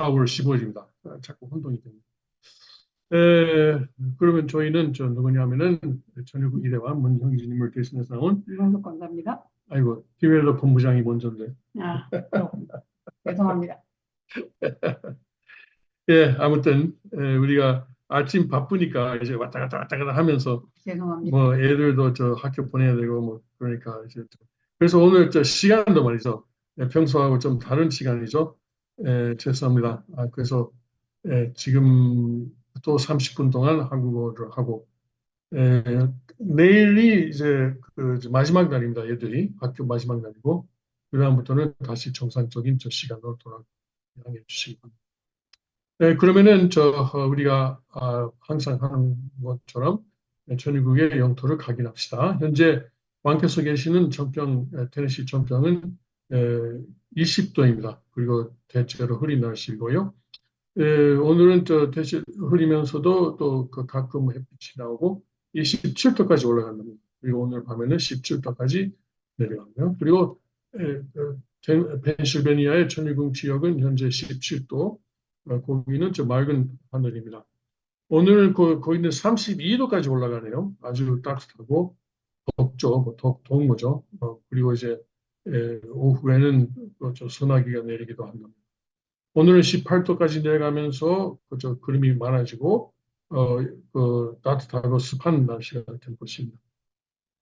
좌우로 씹어집니다. 자꾸 혼동이 됩니다. 에, 그러면 저희는 누구냐면은 전일국 이대와 문형진님을 대신해서 나온 이광석 관사입니다. 아이고 김혜러 본부장이 먼저인데. 그렇군요. 죄송합니다. 예, 아무튼 우리가 아침 바쁘니까 이제 왔다 갔다 하면서 죄송합니다. 뭐 애들도 학교 보내야 되고 뭐 그러니까 이제 그래서 오늘 시간도 말이죠. 평소하고 좀 다른 시간이죠. 죄송합니다. 그래서 지금 또 30분 동안 한국어를 하고 내일이 이제 마지막 날입니다. 애들이 학교 마지막 날이고 그다음부터는 다시 정상적인 시간으로 돌아가게 주시기 바랍니다. 그러면은 우리가 항상 하는 것처럼 전국의 영토를 각인합시다. 현재 왕께서 계시는 테네시 전평은 20도입니다. 그리고 대체로 흐린 날씨고요. 오늘은 대체 흐리면서도 또 가끔 햇빛이 나오고 27도까지 올라갑니다. 그리고 오늘 밤에는 17도까지 내려가고요. 그리고 펜실베니아의 천일궁 지역은 현재 17도, 거기는 맑은 하늘입니다. 오늘 거기는 32도까지 올라가네요. 아주 따뜻하고 덥죠. 더운 거죠. 그리고 이제 오후에는 소나기가 내리기도 합니다. 오늘은 18도까지 내려가면서 구름이 많아지고 따뜻하고 습한 날씨가 될 것입니다.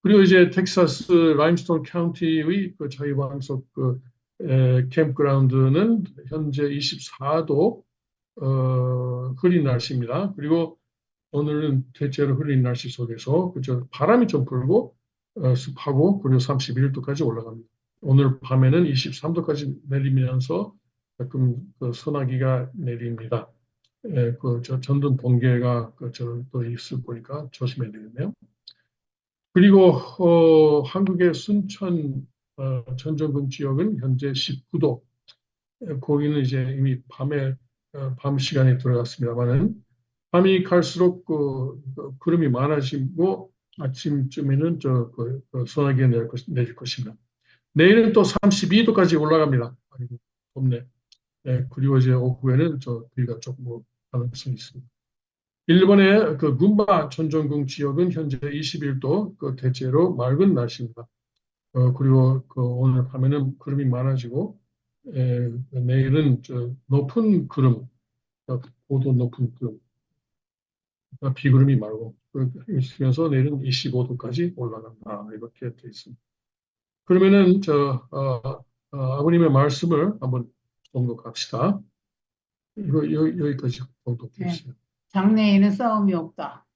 그리고 이제 텍사스 라임스톤 카운티의 저희 왕석 캠프그라운드는 현재 24도 흐린 날씨입니다. 그리고 오늘은 대체로 흐린 날씨 속에서 바람이 좀 불고 습하고 그리고 31도까지 올라갑니다. 오늘 밤에는 23도까지 내리면서 가끔 소나기가 내립니다. 전등 번개가 또 있을 거니까 조심해야 되겠네요. 그리고 한국의 순천 전전궁 지역은 현재 19도. 거기는 이제 이미 밤 시간에 들어갔습니다만은 밤이 갈수록 구름이 많아지고 아침쯤에는 소나기가 내릴 것입니다. 내일은 또 32도까지 올라갑니다. 아이고, 덥네. 그리고 이제 오후에는 비가 조금 올 가능성이 있습니다. 일본의 군바 천정궁 지역은 현재 21도, 대체로 맑은 날씨입니다. 그리고 오늘 밤에는 구름이 많아지고 내일은 높은 구름, 고도 높은 구름, 비구름이 말고 있으면서 내일은 25도까지 올라간다 이렇게 되어 있습니다. 그러면은 아버님의 말씀을 한번 봉독합시다. 여기까지 봉독해 주세요. 장래에는 싸움이 없다.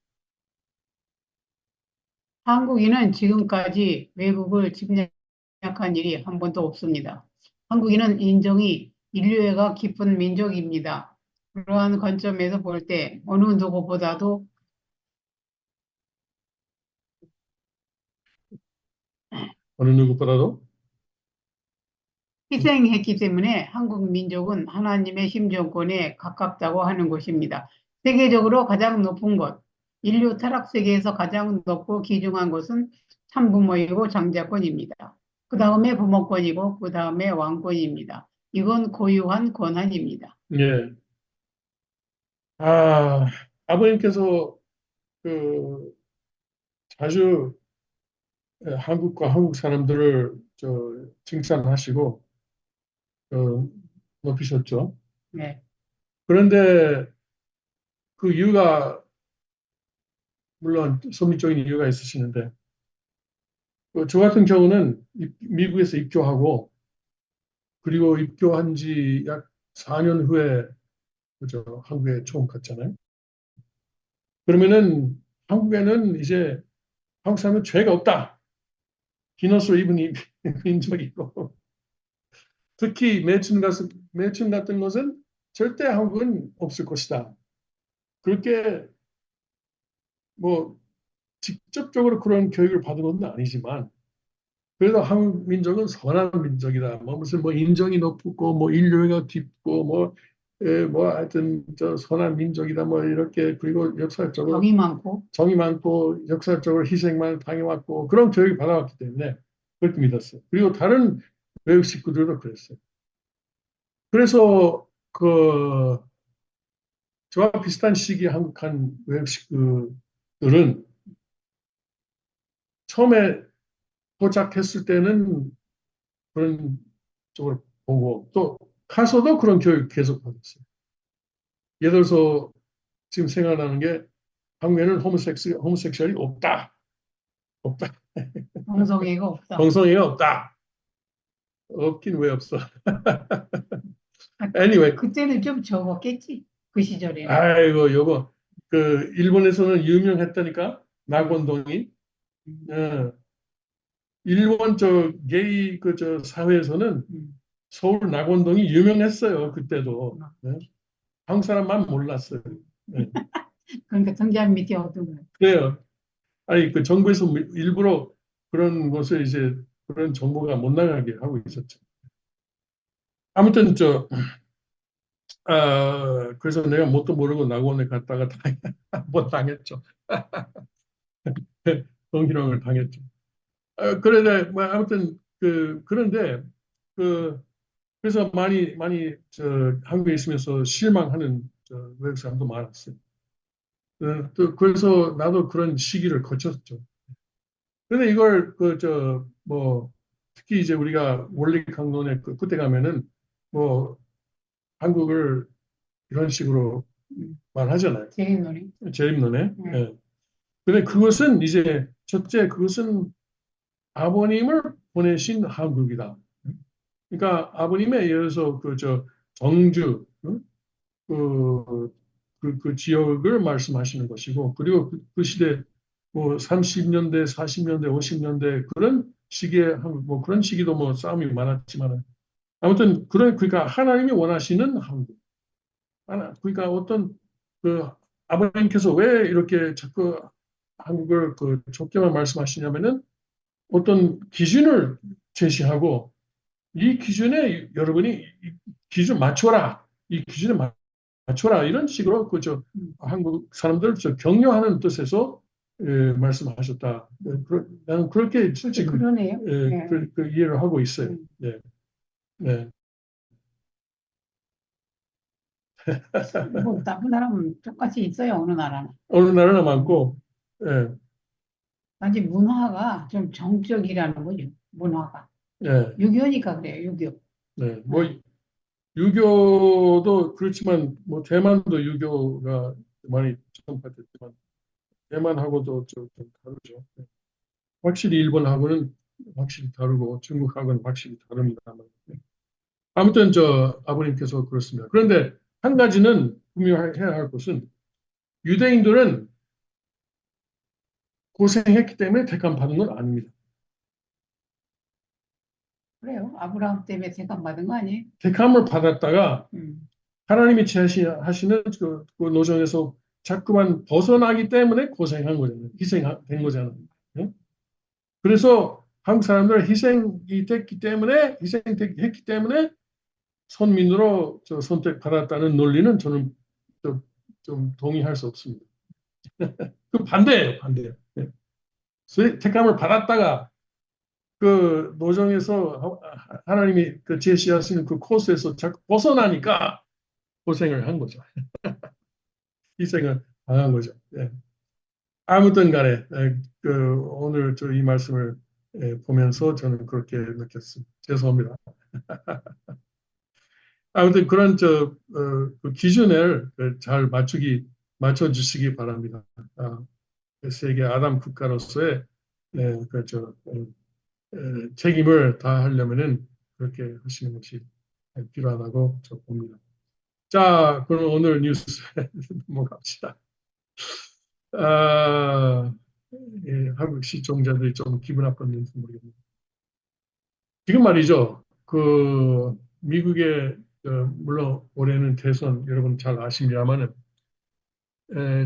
한국인은 지금까지 외국을 침략한 일이 한 번도 없습니다. 한국인은 인정이 인류애가 깊은 민족입니다. 그러한 관점에서 볼 때 어느 누구보다도 희생했기 때문에 한국 민족은 하나님의 심정권에 가깝다고 하는 것입니다. 세계적으로 가장 높은 것, 인류 타락 세계에서 가장 높고 귀중한 것은 참부모이고 장자권입니다. 그 다음에 부모권이고 그 다음에 왕권입니다. 이건 고유한 권한입니다. 예. 아버님께서 자주 한국과 한국 사람들을 칭찬하시고 높이셨죠. 네. 그런데 그 이유가 물론 섭리적인 이유가 있으시는데 저 같은 경우는 미국에서 입교하고 그리고 입교한 지 약 4년 후에 한국에 처음 갔잖아요. 그러면은 한국에는 이제 한국 사람은 죄가 없다. 기너스를 입은 민족이고 특히 매춘 같은 것은 절대 한국은 없을 것이다. 그렇게 뭐 직접적으로 그런 교육을 받은 건 아니지만 그래도 한국 민족은 선한 민족이다. 무슨 인정이 높고 인류애가 깊고 하여튼 선한 민족이다. 이렇게 그리고 역사적으로 정이 많고 역사적으로 희생만 당해왔고 그런 교육을 받아왔기 때문에 그렇게 믿었어요. 그리고 다른 외국 식구들도 그랬어요. 그래서 그 저와 비슷한 시기에 한국한 외국식들은 처음에 도착했을 때는 그런 쪽으로 보고 또 가서도 그런 교육 계속 받았어요. 예를 들어서 지금 생각나는 게 한국에는 호모섹슈얼이 없다. 없다. 동성애가 없다. 동성애가 없다. 없긴 왜 없어. 아, Anyway, 그때는 좀 적었겠지. 그 시절에는. 아이고 요거 그 일본에서는 유명했다니까 음, 낙원동이. 음, 예. 일본 저 게이 그 저 사회에서는 음. 서울 낙원동이 유명했어요. 그때도. 아, 예. 한국 사람만 몰랐어요. 예. 그러니까 등잔 밑에 어둠을. 그래요. 아니 그 정부에서 일부러 그런 곳에 이제 그런 정보가 못 나가게 하고 있었죠. 아무튼 그래서 내가 뭣도 모르고 낙원에 갔다가 한번 당했죠. 성희롱을 당했죠. 그런데 뭐 아무튼 그런데 그 그래서 많이 한국에 있으면서 실망하는 외국 사람도 많았어요. 또 그래서 나도 그런 시기를 거쳤죠. 그런데 이걸 뭐 특히 이제 우리가 원리 강론에 그때 가면은 뭐 한국을 이런 식으로 말하잖아요. 재림놀이. 재림론에. 네. 예. 근데 그것은 이제 첫째 그것은 아버님을 보내신 한국이다. 그러니까 아버님의 예를 들어서 정주 응? 그 지역을 말씀하시는 것이고 그리고 그 시대 뭐 30년대, 40년대, 50년대 그런 시기에 뭐 그런 시기도 뭐 싸움이 많았지만 아무튼 그러니까 하나님이 원하시는 한국. 그러니까 어떤 그 아버님께서 왜 이렇게 자꾸 한국을 좁게만 말씀하시냐면은 어떤 기준을 제시하고 이 기준에 여러분이 이 기준 맞춰라. 이 기준에 맞춰라. 이런 식으로 음, 한국 사람들 격려하는 뜻에서 말씀하셨다. 나는 그렇게 솔직히 그러네요. 네. 이해를 하고 있어요. 음. 네, 네. 뭐 나쁜 사람은 똑같이 있어요. 어느 나라는. 어느 나라나 음. 많고, 예, 단지 문화가 좀 정적이라는 거죠. 문화가. 예, 6.25니까 그래요. 6.25. 네. 뭐 유교도 그렇지만 뭐 대만도 유교가 많이 전파됐지만 대만하고도 좀 다르죠. 네. 확실히 일본하고는 확실히 다르고 중국하고는 확실히 다릅니다만. 네. 아무튼 아버님께서 그렇습니다. 그런데 한 가지는 분명해야 할 것은 유대인들은 고생했기 때문에 택함 받은 건 아닙니다. 그래요. 아브라함 때문에 대감 받은 거 아니에요? 택함을 받았다가 음. 하나님이 제시하시는 그 노정에서 자꾸만 벗어나기 때문에 고생한 거잖아요. 희생된 거잖아요. 네? 그래서 한국 사람들은 희생했기 때문에 선민으로 선택받았다는 논리는 저는 좀 동의할 수 없습니다. 그 반대예요, 반대예요. 네. 택함을 받았다가 그 노정에서 하나님이 제시하시는 그 코스에서 자꾸 벗어나니까 고생을 한 거죠. 희생을 당한 거죠. 예. 아무튼 간에 오늘 이 말씀을 보면서 저는 그렇게 느꼈습니다. 죄송합니다. 아무튼 그런 그 기준을 잘 맞춰주시기 바랍니다. 세계 아담 국가로서의 책임을 다하려면은 그렇게 하시는 것이 필요하다고 저 봅니다. 자, 그럼 오늘 뉴스 넘어갑시다. 아, 한국 시청자들이 좀 기분 나빴는지 모르겠네요. 지금 말이죠. 미국의 물론 올해는 대선 여러분 잘 아십니다만은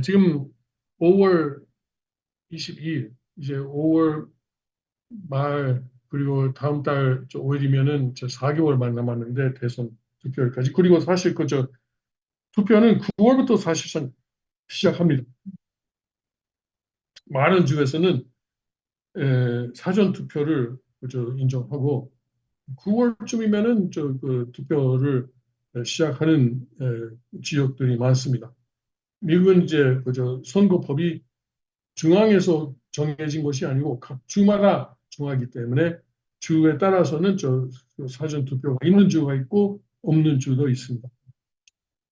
지금 5월 22일 이제 5월 말 그리고 다음 달 5일이면은 4개월만 남았는데 대선 투표일까지 그리고 사실 투표는 9월부터 사실상 시작합니다. 많은 주에서는 사전 투표를 인정하고 9월쯤이면은 투표를 시작하는 지역들이 많습니다. 미국은 이제 그저 선거법이 중앙에서 정해진 것이 아니고 각 주마다 정하기 때문에 주에 따라서는 사전 투표가 있는 주가 있고 없는 주도 있습니다.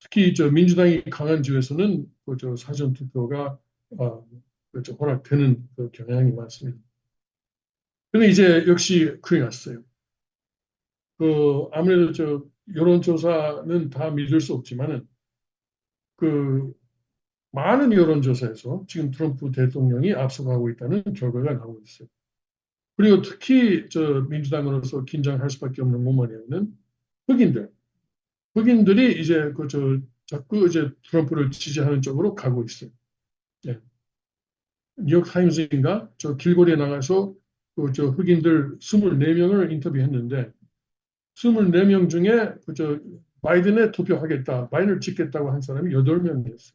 특히 민주당이 강한 주에서는 사전 투표가 허락되는 그 경향이 많습니다. 근데 이제 역시 큰일 났어요. 아무래도 여론조사는 다 믿을 수 없지만은 그 많은 여론조사에서 지금 트럼프 대통령이 앞서가고 있다는 결과가 나오고 있어요. 그리고 특히 민주당으로서 긴장할 수밖에 없는 부분에는 흑인들이 이제 자꾸 이제 트럼프를 지지하는 쪽으로 가고 있어요. 예. 뉴욕 타임즈인가 길거리에 나가서 흑인들 24명을 인터뷰했는데 24명 중에 바이든에 투표하겠다, 바이든을 찍겠다고 한 사람이 8명이었어요.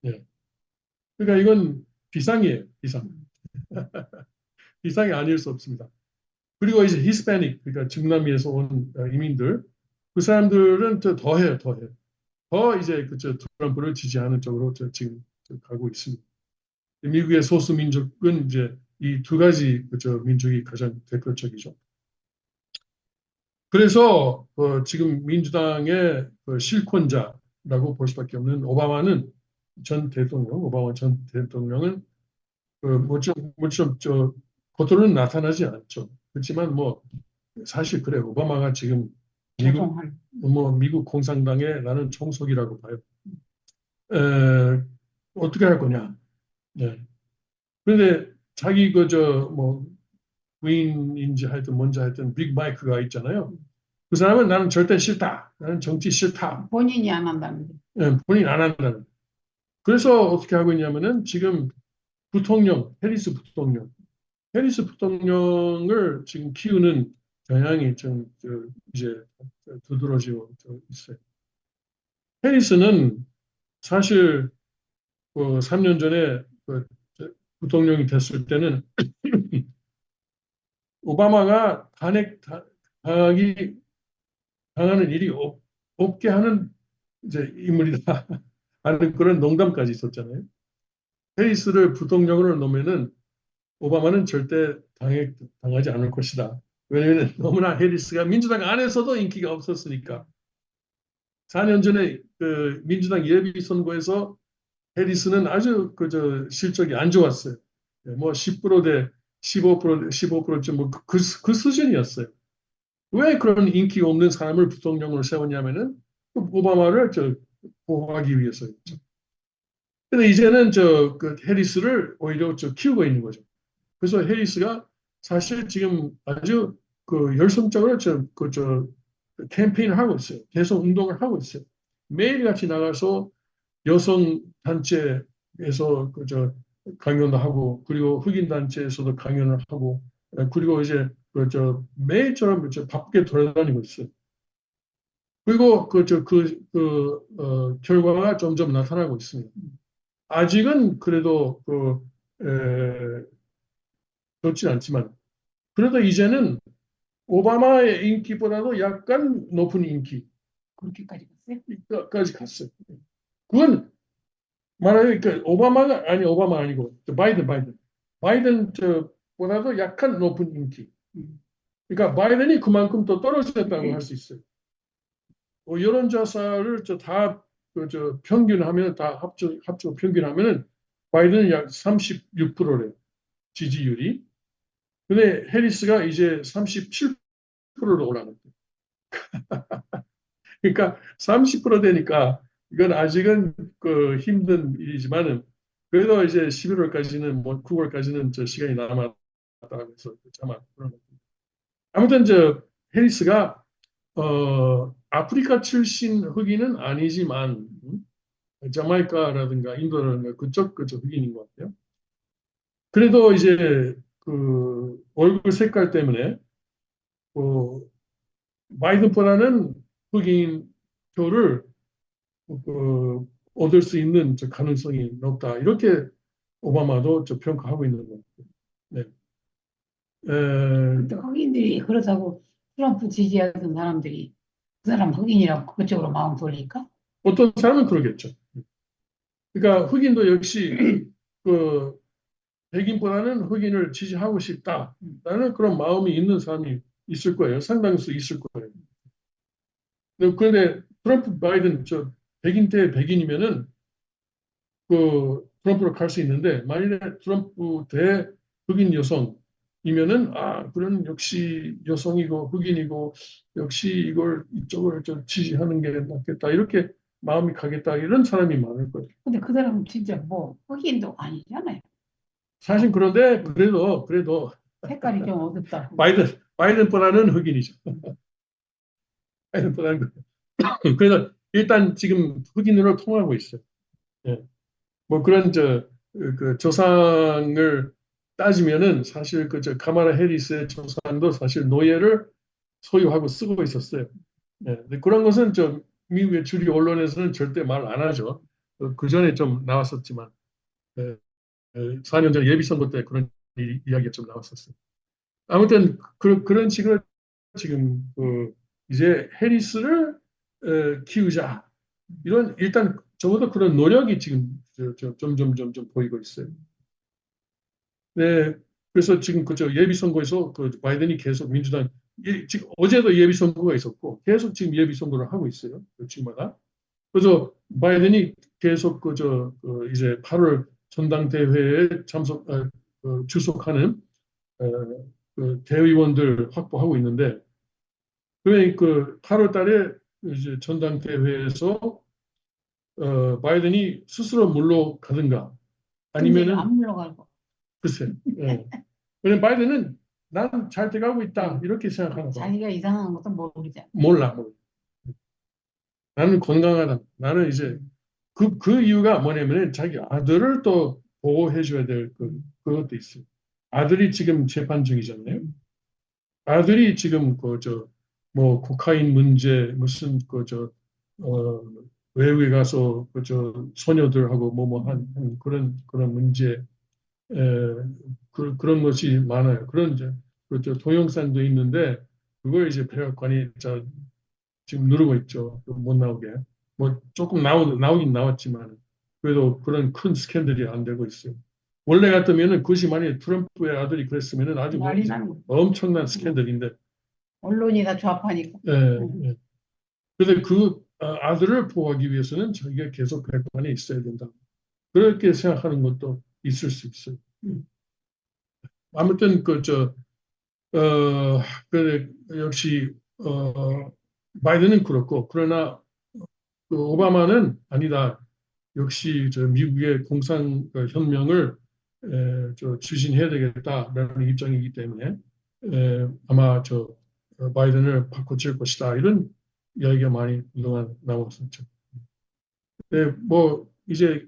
예. 그러니까 이건 비상이에요, 비상. 비상이 아닐 수 없습니다. 그리고 이제 히스패닉, 그러니까 중남미에서 온 이민들, 그 사람들은 더해요, 더해요. 더 이제 트럼프를 지지하는 쪽으로 지금 가고 있습니다. 미국의 소수 민족은 이제 이 두 가지 민족이 가장 대표적이죠. 그래서 지금 민주당의 실권자라고 볼 수밖에 없는 오바마 전 대통령은 뭐좀 겉으로는 나타나지 않죠. 그렇지만 뭐 사실 그래 오바마가 지금 미국 공산당의 나는 총석이라고 봐요. 어떻게 할 거냐? 네. 그런데 자기 뭐 부인인지 하여튼 뭔지 하여튼 빅 마이크가 있잖아요. 그 사람은 나는 절대 싫다. 나는 정치 싫다. 본인이 안 한다는 거. 네, 본인 안 한다는. 그래서 어떻게 하고 있냐면은 지금 해리스 부통령을 지금 키우는 경향이 좀 이제 두드러지고 있어요. 해리스는 사실 3년 전에 부통령이 됐을 때는 오바마가 당하는 일이 없게 하는 이제 인물이다 하는 그런 농담까지 있었잖아요. 해리스를 부통령으로 놓으면은 오바마는 절대 당하지 않을 것이다. 왜냐하면 너무나 해리스가 민주당 안에서도 인기가 없었으니까. 4년 전에 민주당 예비 선거에서 해리스는 아주 실적이 안 좋았어요. 뭐 10%대 15%쯤 그 수준이었어요. 왜 그런 인기 없는 사람을 부통령으로 세웠냐면은 오바마를 보호하기 위해서였죠. 근데 이제는 해리스를 오히려 키우고 있는 거죠. 그래서 해리스가 사실 지금 아주 열성적으로 캠페인을 하고 있어요. 계속 운동을 하고 있어요. 매일같이 나가서 여성 단체에서 강연도 하고 그리고 흑인 단체에서도 강연을 하고 그리고 이제 매일처럼 바쁘게 돌아다니고 있어요. 그리고 결과가 점점 나타나고 있습니다. 아직은 그래도 좋지 않지만 그래도 이제는 오바마의 인기보다도 약간 높은 그렇게까지 갔어요? 인기까지 갔어요. 그건 말하자면 오바마가 아니고 바이든 보다도 약간 높은 인기. 그러니까 바이든이 그만큼 더 떨어졌다고 할 수 있어요. 여론조사를 다 평균하면 다 합쳐 평균하면은 바이든은 약 36%래요. 지지율이. 근데 해리스가 이제 37%로 올라갔대요. 그러니까 30% 되니까 이건 아직은 힘든 일이지만은 그래도 이제 11월까지는 뭐 9월까지는 시간이 남았다 그래서 참아 아무튼 해리스가 아프리카 출신 흑인은 아니지만 자마이카라든가 인도라든가 그쪽 흑인인 것 같아요. 그래도 이제 얼굴 색깔 때문에 바이든보다는 흑인 표를 얻을 수 있는 가능성이 높다. 이렇게 오바마도 평가하고 있는 것 같아요. 네. 흑인들이 그렇다고 트럼프 지지하던 사람들이 그 사람 흑인이라고 그쪽으로 마음 돌릴까? 어떤 사람은 그러겠죠. 그러니까 흑인도 역시 그 백인보다는 흑인을 지지하고 싶다라는 그런 마음이 있는 사람이 있을 거예요. 상당수 있을 거예요. 그런데 트럼프, 바이든 저 백인 대 백인이면은 그 트럼프로 갈 수 있는데 만일에 트럼프 대 흑인 여성이면은 아 그런 역시 여성이고 흑인이고 역시 이걸 이쪽을 좀 지지하는 게 낫겠다 이렇게 마음이 가겠다 이런 사람이 많을 거예요. 근데 그 사람은 진짜 뭐 흑인도 아니잖아요. 사실 그런데 그래도 색깔이 좀 어둡다. 바이든보다는 흑인이죠. 바이든보다는 그래서 일단 지금 흑인으로 통하고 있어요. 예. 뭐 그런 그 조상을 따지면은 사실 그 저 카마라 해리스의 조상도 사실 노예를 소유하고 쓰고 있었어요. 예. 근데 그런 것은 좀 미국의 주류 언론에서는 절대 말 안 하죠. 그 전에 좀 나왔었지만 4년 전 예비 선거 때 그런 이야기가 좀 나왔었어요. 아무튼 그런 식으로 지금 그 이제 해리스를 키우자 이런 일단 적어도 그런 노력이 지금 점점 보이고 있어요. 네, 그래서 지금 그저 예비 선거에서 그 바이든이 계속 민주당 지금 어제도 예비 선거가 있었고 계속 지금 예비 선거를 하고 있어요. 그 주마다. 그래서 바이든이 계속 그 이제 8월 전당대회에 출석하는 어, 그 대의원들 확보하고 있는데 그 8월 달에 이제 전당대회에서 바이든이 스스로 물러가든가 근데 아니면은 안 물러갈 거. 글쎄, 예. 왜냐면 바이든은 난 잘 돼가고 있다 이렇게 생각하나 봐. 자기가 이상한 것도 모르잖아. 몰라. 나는 건강하다. 나는 이제 그 이유가 뭐냐면 자기 아들을 또 보호해줘야 될 그것도 있어요. 아들이 지금 재판 중이잖아요. 아들이 지금 뭐 코카인 문제 무슨 어, 외국에 가서 소녀들하고 한 그런 문제 그런 것이 많아요. 그런 이제 동영상도 있는데 그걸 이제 백악관이 지금 누르고 있죠. 못 나오게. 뭐 조금 나오긴 나왔지만 그래도 그런 큰 스캔들이 안 되고 있어요. 원래 같으면은 그것이 만약에 트럼프의 아들이 그랬으면은 아주 뭐 난리 나는 거. 엄청난 스캔들인데 언론이 다 좌파니까. 예, 예. 그런데 아들을 보호하기 위해서는 자기가 계속 백관에 있어야 된다. 그렇게 생각하는 것도 있을 수 있어요. 아무튼 그래, 역시 바이든은 그렇고 그러나 그 오바마는 아니다. 역시 미국의 혁명을 추진해야 되겠다라는 입장이기 때문에 아마 바이든을 바꿔칠 것이다. 이런 이야기가 많이 그동안 나왔었죠. 네, 뭐 이제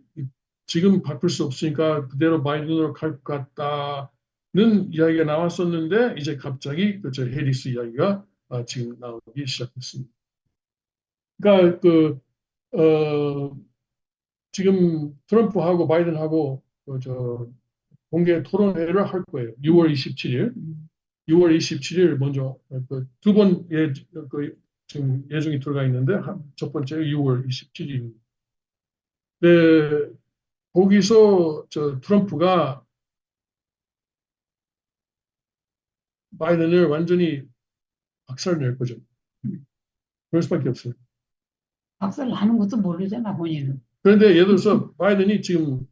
지금 바꿀 수 없으니까 그대로 바이든으로 갈 것 같다는 이야기가 나왔었는데 이제 갑자기 저 해리스 이야기가 지금 나오기 시작했습니다. 그러니까 지금 트럼프하고 바이든하고 공개 토론회를 할 거예요. 6월 27일. 6월 27일 먼저 두 번 지금 예정이 들어가 있는데 첫 번째 6월 27일입니다. 네, 거기서 트럼프가 바이든을 완전히 박살낼 거죠. 그럴 수밖에 없어요. 박살 나는 것도 모르잖아, 본인은. 그런데 예를 들어서 바이든이 지금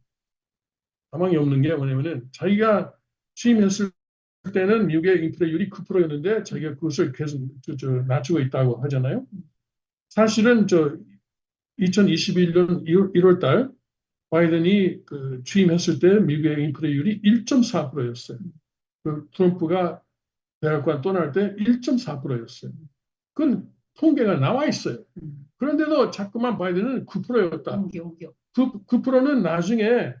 가망이 없는 게 뭐냐면은 자기가 취임했을 때는 미국의 인플레율이 9%였는데 자기가 그것을 계속 낮추고 있다고 하잖아요. 사실은 2021년 1월 달 바이든이 취임했을 때 미국의 인플레율이 1.4%였어요. 그 트럼프가 백악관 떠날 때 1.4%였어요. 그건 통계가 나와 있어요. 그런데도 자꾸만 바이든은 9%였다. 우겨. 9%는 나중에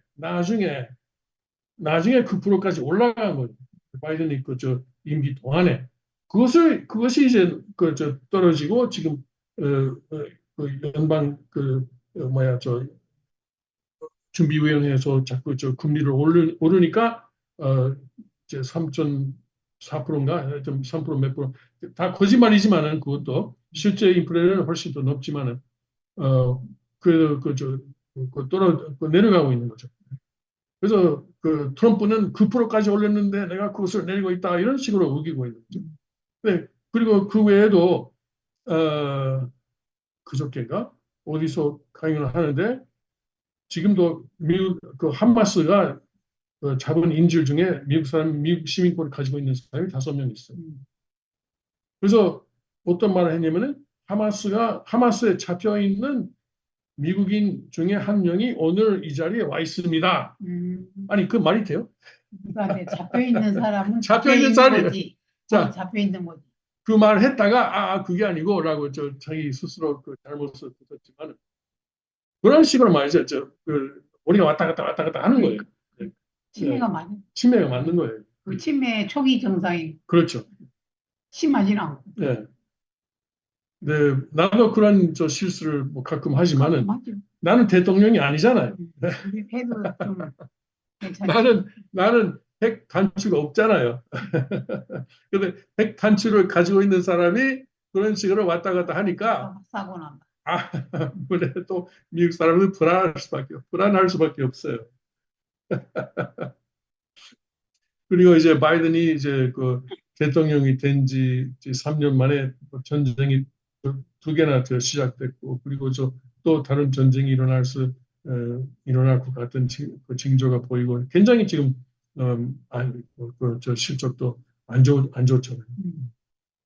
9%까지 올라간 거예요. 바이든이 임기 동안에. 그것이 이제 떨어지고 지금 연방 준비위원회에서 자꾸 금리를 오르니까 이제 4%인가 좀 3% 몇 프로 다 거짓말이지만은 그것도 실제 인플레는 훨씬 더 높지만은 그래도 내려가고 있는 거죠. 그래서 그 트럼프는 9%까지 올렸는데 내가 그것을 내리고 있다 이런 식으로 우기고 있는 거죠. 네, 그리고 그 외에도 그저께가 어디서 강연을 하는데 지금도 미국 그 하마스가 잡은 인질 중에 미국 시민권을 가지고 있는 사람이 5명 있어요. 그래서 어떤 말을 했냐면은 하마스에 잡혀 있는 미국인 중에 한 명이 오늘 이 자리에 와 있습니다. 아니 그 말이 돼요? 그러니까 잡혀 있는 사람은 잡혀 잡혀 있는 있는 자리에. 거지. 자, 잡혀 있는 거지. 그 말을 했다가 그게 아니고라고 자기 스스로 그 잘못을 붙였지만 그런 식으로 말이죠. 우리가 왔다 갔다 하는 거예요. 네. 치매가 네. 맞는. 치매가 맞는 거예요. 그 치매 초기 증상이 그렇죠. 심하진 않고. 네. 네, 나도 그런 실수를 뭐 가끔 하지만은 가끔 나는 대통령이 아니잖아요. 해도 좀 괜찮지. 나는 핵 단추가 없잖아요. 근데 핵 단추를 가지고 있는 사람이 그런 식으로 왔다 갔다 하니까 사고 난다. 아무래도 또 미국 사람은 불안할 수밖에 없어요. 그리고 이제 바이든이 이제 그 대통령이 된 지 3년 만에 전쟁이 두 개나 시작됐고, 그리고 또 다른 전쟁이 일어날 것 같은 그 징조가 보이고, 굉장히 지금 실적도 안 좋잖아요.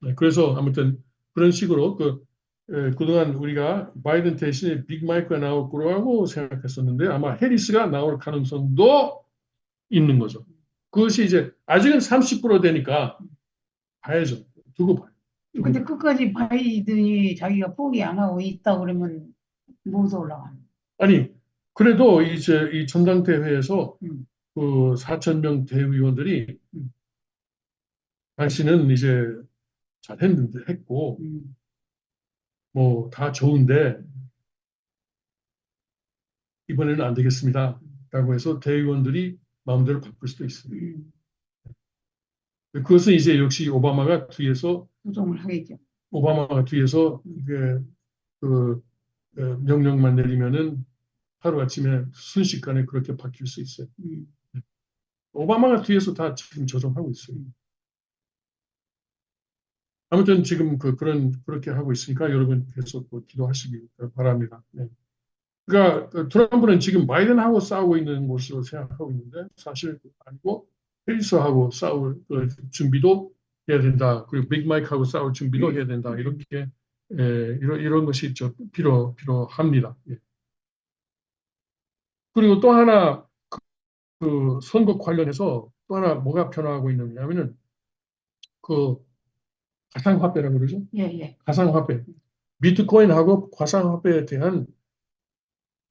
네, 그래서 아무튼 그런 식으로 그동안 우리가 바이든 대신에 빅 마이크가 나올 거라고 생각했었는데 아마 해리스가 나올 가능성도 있는 거죠. 그것이 이제 아직은 30% 되니까 봐야죠. 두고 봐요. 근데 끝까지 바이든이 자기가 포기 안 하고 있다 그러면 못 올라가는. 아니, 그래도 이제 이 전당대회에서 음. 그 4천 명 대의원들이 당신은 이제 했고 뭐 다 좋은데 이번에는 안 되겠습니다. 라고 해서 대의원들이 마음대로 바꿀 수도 있어요. 그것은 이제 역시 조정을 하겠죠. 오바마가 뒤에서 이게 명령만 내리면은 하루아침에 순식간에 그렇게 바뀔 수 있어요. 오바마가 뒤에서 다 지금 조정하고 있어요. 아무튼 지금 그렇게 하고 있으니까 여러분 계속 기도하시기 바랍니다. 네. 그러니까 트럼프는 지금 바이든하고 싸우고 있는 것으로 생각하고 있는데 사실 아니고 해리스하고 싸울 준비도 해야 된다. 그리고 빅 마이크하고 싸울 준비도 해야 된다. 이렇게 이런 것이 필요합니다. 예. 그리고 또 하나 그 선거 관련해서 또 하나 뭐가 변화하고 있느냐면은 그 가상화폐라고 그러죠. 예. 가상화폐. 비트코인하고 가상화폐에 대한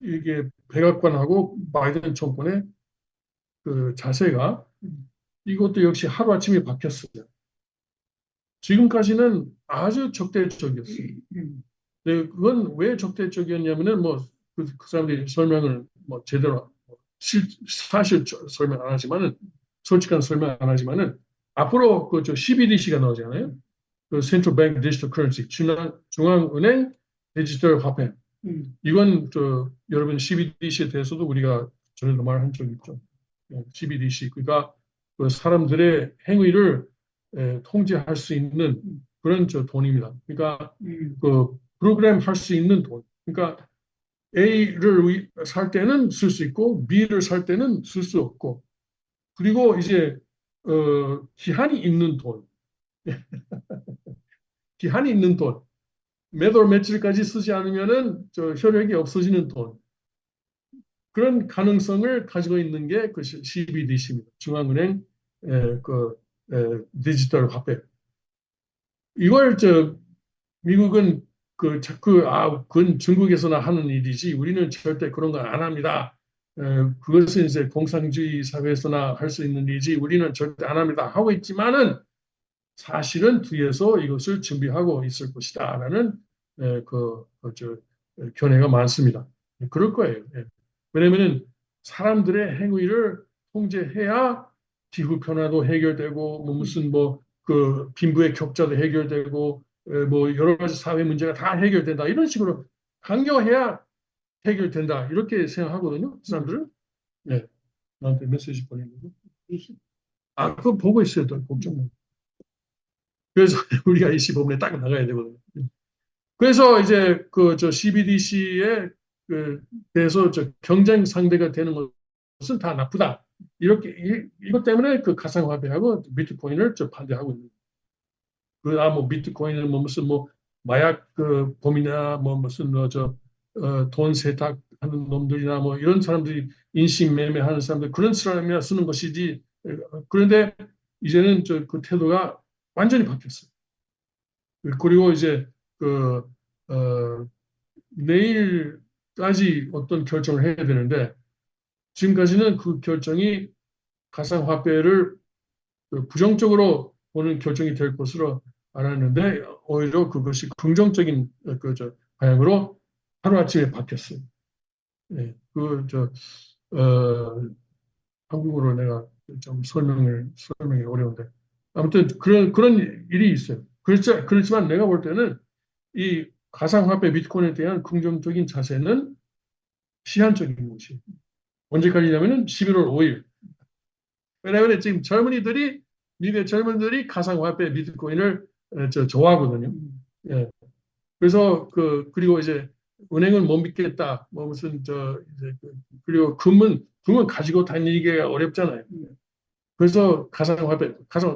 이게 백악관하고 바이든 정권의 그 자세가 이것도 역시 하루아침에 바뀌었어요. 지금까지는 아주 적대적이었어요. 네, 그건 왜 적대적이었냐면은 그 사람들이 설명을 제대로 사실 설명 안 하지만은 솔직한 설명 안 하지만은 앞으로 CBDC가 나오잖아요. 그 Central Bank Digital Currency 중앙은행 디지털 화폐. 이건 여러분 CBDC에 대해서도 우리가 전에도 말한 적이 있죠. CBDC 그러니까 그 사람들의 행위를 통제할 수 있는 그런 돈입니다. 그러니까 그 프로그램 할 수 있는 돈. 그러니까 A를 살 때는 쓸 수 있고 B를 살 때는 쓸 수 없고 그리고 이제 기한이 있는 돈. 기한이 있는 돈. 몇 월 며칠까지 쓰지 않으면은 효력이 없어지는 돈. 그런 가능성을 가지고 있는 게 그 CBDC입니다. 중앙은행 디지털 화폐. 이걸 미국은 자꾸 그건 중국에서나 하는 일이지 우리는 절대 그런 거 안 합니다. 그것은 이제 공산주의 사회에서나 할 수 있는 일이지 우리는 절대 안 합니다. 하고 있지만은 사실은 뒤에서 이것을 준비하고 있을 것이다라는 견해가 많습니다. 그럴 거예요. 왜냐하면 사람들의 행위를 통제해야 기후 변화도 해결되고 뭐 무슨 뭐 그 빈부의 격차도 해결되고 뭐 여러 가지 사회 문제가 다 해결된다 이런 식으로 강요해야 해결된다 이렇게 생각하거든요. 그 사람들은. 네, 나한테 메시지 보내는 거. 그거 보고 있어요. 또 걱정 마. 그래서 우리가 25분에 딱 나가야 되거든요. 그래서 이제 그 저 CBDC에 그 대해서 저 경쟁 상대가 되는 것은 다 나쁘다. 이렇게 이것 때문에 그 가상화폐하고 비트코인을 저 반대하고 있는. 뭐 비트코인은 뭐 무슨 뭐 마약 그 범이나 뭐 무슨 돈 세탁하는 놈들이나 뭐 이런 사람들이 인신 매매하는 사람들 그런 사람이나 쓰는 것이지. 그런데 이제는 저 그 태도가 완전히 바뀌었어요. 그리고 이제 그 내일까지 어떤 결정을 해야 되는데 지금까지는 그 결정이 가상화폐를 그 부정적으로 보는 결정이 될 것으로 알았는데 오히려 그것이 긍정적인 방향으로 하루아침에 바뀌었어요. 예, 한국어로 내가 좀 설명이 어려운데 아무튼 그런 일이 있어요. 그렇지만 내가 볼 때는 이 가상화폐 비트코인에 대한 긍정적인 자세는 시한적인 것이 언제까지냐면은 11월 5일. 왜냐하면 지금 미국의 젊은이들이 가상화폐 비트코인을 좋아하거든요. 예. 그래서 그리고 이제 은행은 못 믿겠다. 뭐 무슨 이제 그리고 금은 가지고 다니기가 어렵잖아요. 그래서 가상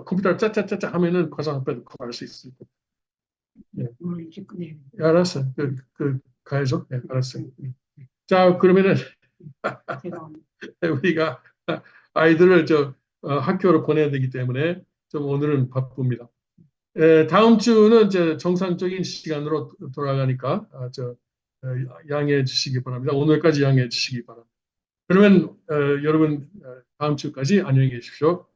컴퓨터를 짜짜짜짜 하면은 가상화폐도 구할 수 있을 거예요. 예. 이제 끝내요. 알았어. 가야죠. 예, 알았어요. 자, 그러면은 제가 우리가 아이들을 학교로 보내야 되기 때문에 좀 오늘은 바쁩니다. 다음 주는 이제 정상적인 시간으로 돌아가니까 양해해 주시기 바랍니다. 오늘까지 양해해 주시기 바랍니다. 그러면 여러분 다음 주까지 안녕히 계십시오.